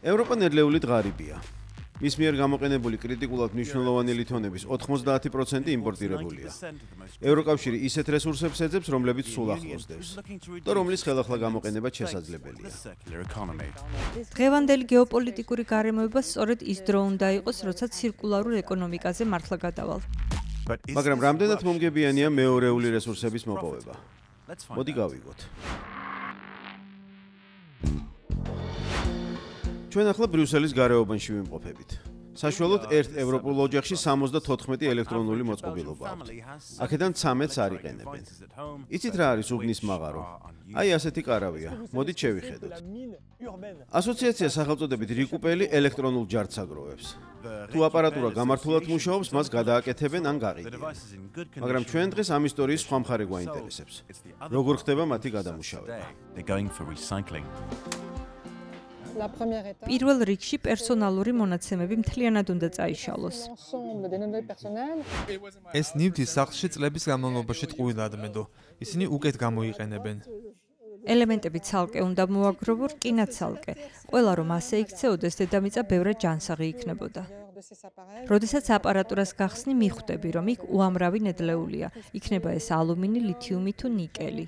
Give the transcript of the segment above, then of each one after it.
ევროპა ნედლეულით ღარიბია. მის მიერ გამოყენებული კრიტიკულად მნიშვნელოვანი ლითონების 90% იმპორტირებულია. ევროკავშირი ისეთ რესურსებს ეძებს, რომლებიც სულ ახლოს დევს და რომლის ხელახლა გამოყენება შესაძლებელია. დღევანდელი გეოპოლიტიკური გარემოება სწორედ ის დრო უნდა იყოს, როცა ცირკულარულ ეკონომიკაზე მართლა გადავალ. მაგრამ რამდენად მომგებიანია მეორეული რესურსების მოპოვება? მოდი გავიგოთ. ჩვენ ახლა ბრიუსელის გარეუბანში ვიმყოფებით. საშუალოდ ერთ ევროპულ ოჯახში 74 ელექტრონული მოწყობილობა აქვს. აქედან 13-ს არ იყენებენ. იცით რა არის უბნის მაღარო? აი ასეთი კარავია. მოდით შევიხედოთ. ასოციაცია სახელწოდებით რიკუპელი ელექტრონულ ჯარდს აგროვებს. თუ აპარატურა გამართულად მუშაობს, მას გადააკეთებენ ან გაყიდიან. მაგრამ ჩვენ დღეს ამ ისტორიის სხვა მხარე გვაინტერესებს. როგორ ხდება მათი გადამუშავება? პირველ რიგში პერსონალური მონაცემები მთლიანად უნდა წაიშალოს. ეს ნივთი სახლში წლების განმავლობაში ტყუილად მედო. ისინი უკეთ გამოიყენებენ. ელემენტები ცალკე უნდა მოაგროვო, რკინა ცალკე. ყველა რომ ასე იქცეოდეს, დედამიწა ბევრად ჯანსაღი იქნებოდა. როდესაც აპარატურას გახსნი, მიხვდები, რომ იქ უამრავი ნედლეულია. იქნება ეს ალუმინი, ლითიუმი თუ ნიკელი.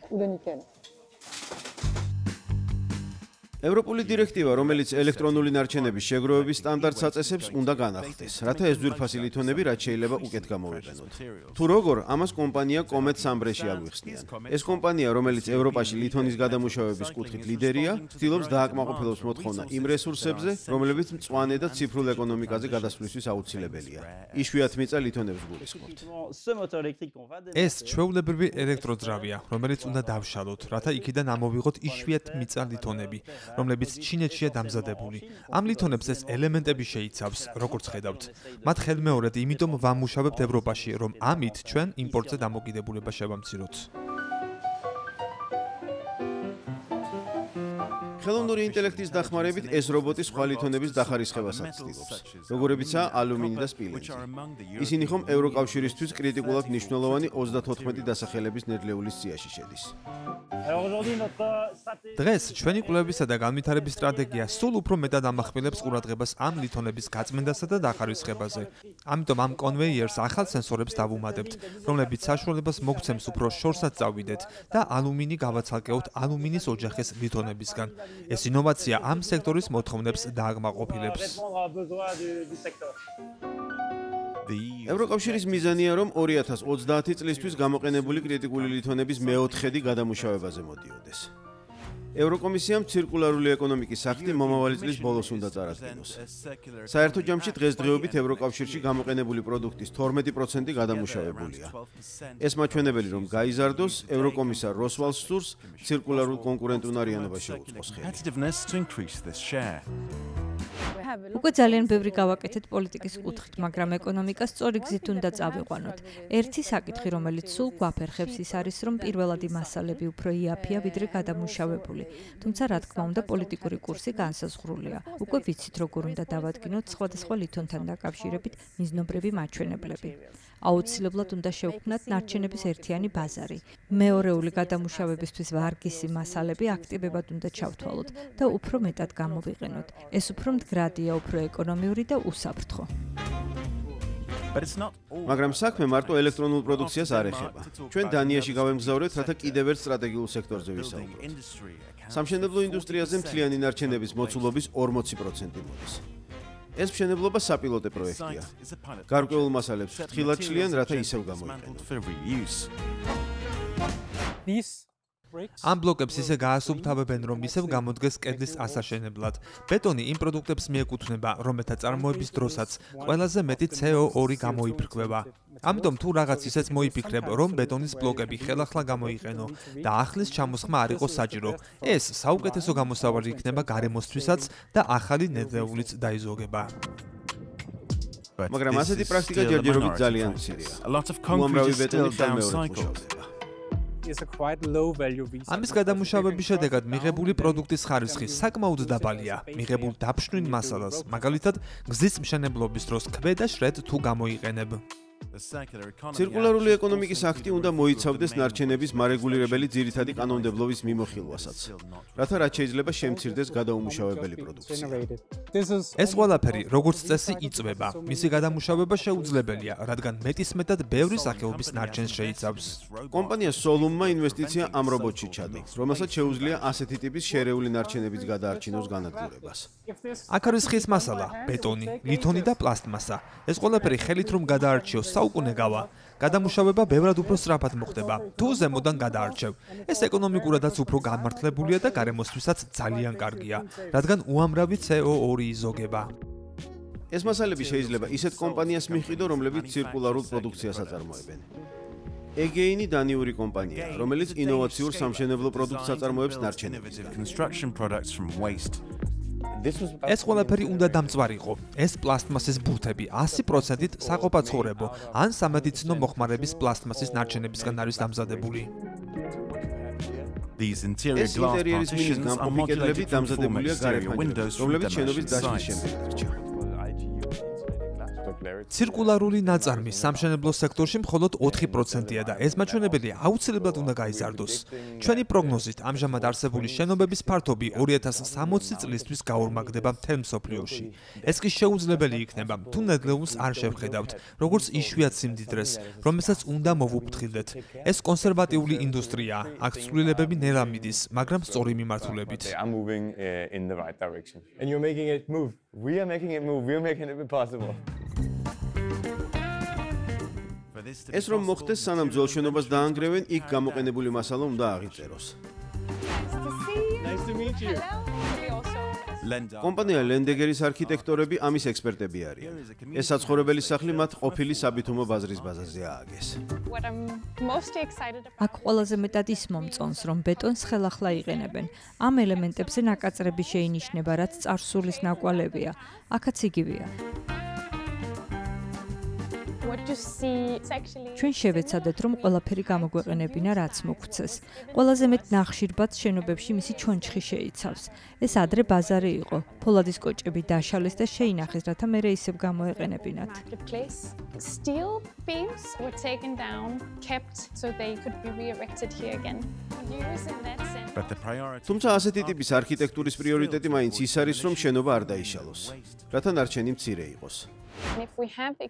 ევროპული დირექტივა, რომელიც ელექტრონული ნარჩენების შეგროვების სტანდარტს აწესებს, უნდა განახდეს, რათა ეს ძვირფასი ლითონები რაც შეიძლება უკეთ გამოვიყენოთ. თუ როგორ, ამას კომპანია Comet Sambre-ში აგვიხსნიან. ეს კომპანია, რომელიც ევროპაში ლითონის გადამუშავების კუთხით ლიდერია, ცდილობს დააკმაყოფილოს მოთხოვნა იმ რესურსებზე, რომლებიც მწვანე და ციფრულ ეკონომიკაზე გადასვლისთვის აუცილებელია. იშვიათ მიწა ლითონებს გულისხმობთ. ეს ჩვეულებრივი ელექტროძრავია, რომელიც უნდა დავშალოთ, რათა იქიდან ამოვიღოთ იშვიათ მიწა ლითონები, რომლებიც ჩინეთშია დამზადებული. ამ ლითონებს ეს ელემენტები შეიცავს, როგორც ხედავთ. მათ ხელმეორედ იმიტომ ვამუშავებთ ევროპაში, რომ ამით ჩვენ იმპორტზე დამოკიდებულება შევამციროთ. ხელოვნური ინტელექტის დახმარებით ეს რობოტი სხვა ლითონების დახარისხებასაც ცდილობს, როგორებიცაა ალუმინი და სპილენძი. ისინი ხომ ევროკავშირისთვის კრიტიკულად მნიშვნელოვანი 34 დასახელების ნედლეულის სიაში შედის. დღეს ჩვენი კვლევებისა და განვითარების სტრატეგია სულ უფრო მეტად ამახვილებს ყურადღებას ამ ლითონების გაწმენდასა და დახარისხებაზე. ამიტომ ამ კონვეიერს ახალ სენსორებს დავუმატებთ, რომლებიც საშუალებას მოგცემს უფრო შორსაც წავიდეთ და ალუმინი გავაცალკეოთ ალუმინის ოჯახის ლითონებისგან. ეს ინოვაცია ამ სექტორის მოთხოვნებს დააკმაყოფილებს. ევროკავშირის მიზანია, რომ 2030 წლისთვის გამოყენებული კრიტიკული ლითონების მეოთხედი გადამუშავებაზე მოდიოდეს. ევროკომისიამ ცირკულარული ეკონომიკის აქტი მომავალი წლის ბოლოს უნდა წარადგინოს. საერთო ჯამში დღესდღეობით ევროკავშირში გამოყენებული პროდუქტის 12% გადამუშავებულია. ეს მაჩვენებელი რომ გაიზარდოს, ევროკომისარ როსვალს სურს ცირკულარულ კონკურენტუნარიანობაში უწყოს ხელი. უკვე ძალიან ბევრი გავაკეთეთ პოლიტიკის კუთხით, მაგრამ ეკონომიკას სწორი გზით უნდა წავიყვანოთ. ერთი საკითხი, რომელიც სულ გვაფერხებს, ის არის, რომ პირველადი მასალები უფრო იაფია, ვიდრე გადამუშავებული. თუმცა, რა თქმა უნდა, პოლიტიკური კურსი განსაზღვრულია. უკვე ვიცით, როგორ უნდა დავადგინოთ სხვადასხვა ლითონთან დაკავშირებით მიზნობრივი მაჩვენებლები. აუცილებლად უნდა შევქმნათ ნარჩენების ერთიანი ბაზარი. მეორეული გადამუშავებისთვის ვარგისი მასალები აქტივებად უნდა ჩავთვალოთ და უფრო მეტად გამოვიყენოთ. ეს უფრო მდგრადია, უფრო ეკონომიური და უსაფრთხო. მაგრამ საქმე მარტო ელექტრონულ პროდუქციას არ ეხება. ჩვენ დანიაში გავემგზავრეთ, რათა კიდევ ერთ სტრატეგიულ სექტორზე ვისაუბროთ. სამშენებლო ინდუსტრიაზე მთლიანი ნარჩენების მოცულობის 40% მოდის. ეს მშენებლობა საპილოტე პროექტია. გარკვეულ მასალებს ფრთხილად შლიან, რათა ისევ გამოიყენონ. ამ ბლოკებს ისე გაასუფთავებენ, რომ ისევ გამოდგეს კედლის ასაშენებლად. ბეტონი იმ პროდუქტებს მიეკუთვნება, რომელთა წარმოების დროსაც ყველაზე მეტი CO2 გამოიფრქვება. ამიტომ თუ რაღაც ისეც მოიფიქრებ, რომ ბეტონის ბლოკები ხელახლა გამოიყენო და ახლის ჩამოსხმა არ იყოს საჭირო, ეს საუკეთესო გამოსავალი იქნება გარემოსთვისაც და ახალი ნედლეულიც დაიზოგება. მაგრამ ასეთი პრაქტიკა ჯერჯერობით ძალიან მცირეა. უამრავი ბეტონი ხელმეორედ მუშავდება. ამის გადამუშავების შედეგად მიღებული პროდუქტის ხარისხი საკმაოდ დაბალია. მიღებულ დაფშვნილ მასალას, მაგალითად, გზის მშენებლობის დროს ქვედა შრედ თუ გამოიყენებ. ცირკულარული ეკონომიკის აქტი უნდა მოიცავდეს ნარჩენების მარეგულირებელი ძირითადი კანონმდებლობის მიმოხილვასაც, რათა რაც შეიძლება შემცირდეს გადაუმუშავებელი პროდუქცია. ეს ყველაფერი, როგორც წესი, იწვება. მისი გადამუშავება შეუძლებელია, რადგან მეტისმეტად ბევრი სახეობის ნარჩენს შეიცავს. კომპანია Solum-მა ინვესტიცია ამ რობოტში ჩადო, რომელსაც შეუძლია ასეთი ტიპის შერეული ნარჩენების გადაარჩინოს განადგურებას. აქ არის ხის მასალა, ბეტონი, ლითონი და პლასტმასა. ეს ყველაფერი ხელით რომ გადაარჩიოს საუკუნე გავა. გადამუშავება ბევრად უფრო სწრაფად მოხდება. თუ ზემოდან გადაარჩევ, ეს ეკონომიკურადაც უფრო განმართლებულია და გარემოსთვისაც ძალიან კარგია, რადგან უამრავი CO2 იზოგება. ეს მასალები შეიძლება ისეთ კომპანიას მიჰყიდო, რომლებიც ცირკულარულ პროდუქციას აწარმოებენ. ეგეინი დანიური კომპანია, რომელიც ინოვაციურ სამშენებლო პროდუქტს აწარმოებს ნარჩენებისგან. ეს ყველაფერი უნდა დამწვარიყო. ეს პლასტმასის ბურთები 100%-ით საყოფაცხოვრებო ან სამედიცინო მოხმარების პლასტმასის ნარჩენებისგან არის დამზადებული. ეს ინტერიერის მინის გამყოფი კედლები დამზადებულია გარეთმანჯრებით, რომლებიც შენობის დაშლის შემდეგ დარჩა. ცირკულარული ნაწარმი სამშენებლო სექტორში მხოლოდ 4%-ია და ეს მაჩვენებელი აუცილებლად უნდა გაიზარდოს. ჩვენი პროგნოზით ამჟამად არსებული შენობების ფართობი 2060 წლისთვის გაორმაგდება მთელ მსოფლიოში. ეს კი შეუძლებელი იქნება, თუ ნედლეულს არ შევხედავთ, როგორც იშვიათ სიმდიდრეს, რომელსაც უნდა მოვუფრთხილდეთ. ეს კონსერვატიული ინდუსტრიაა, აქ ცვლილებები ნელა მიდის, მაგრამ სწორი მიმართულებით. ეს რომ მოხდეს, სანამ ძველ შენობას დაანგრევენ, იქ გამოყენებული მასალა უნდა აღიწეროს. კომპანია ლენდეგერის არქიტექტორები ამის ექსპერტები არიან. ეს საცხოვრებელი სახლი მათ ყოფილი საბითუმო ბაზრის ბაზაზე ააგეს. აქ ყველაზე მეტად ის მომწონს, რომ ბეტონს ხელახლა იყენებენ. ამ ელემენტებზე ნაკაწრები შეინიშნება, რაც წარსულის ნაკვალევია. აქაც იგივეა. ჩვენ შევეცადეთ, რომ ყველაფერი გამოგვეყენებინა, რაც მოგვცეს. ყველაზე მეტ ნახშირბად შენობებში მისი ჩონჩხი შეიცავს. ეს ადრე ბაზარი იყო. ფოლადის კოჭები დაშალეს და შეინახეს, რათა მერე ისევ გამოეყენებინათ. თუმცა ასეთი ტიპის არქიტექტურის პრიორიტეტი მაინც ის არის, რომ შენობა არ დაიშალოს, რათა ნარჩენი მცირე იყოს.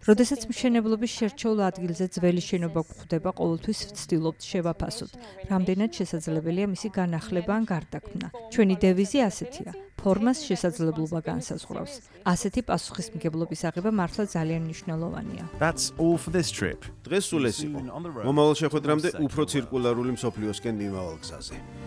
როდესაც მშენებლობის შერჩეულ ადგილზე ძველი შენობა გვხვდება, ყოველთვის ვცდილობთ შევაფასოთ. რამდენად შესაძლებელია მისი განახლება ან გარდაქმნა. ჩვენი დევიზი ასეთია: ფორმას შესაძლებლობა განსაზღვრავს. ასეთი პასუხისმგებლობის აღება მართლა ძალიან მნიშვნელოვანია. დღეს სულ ეს იყო. მომავალ შეხვედრამდე უფრო ცირკულარული მსოფლიოსკენ მიმავალ გზაზე.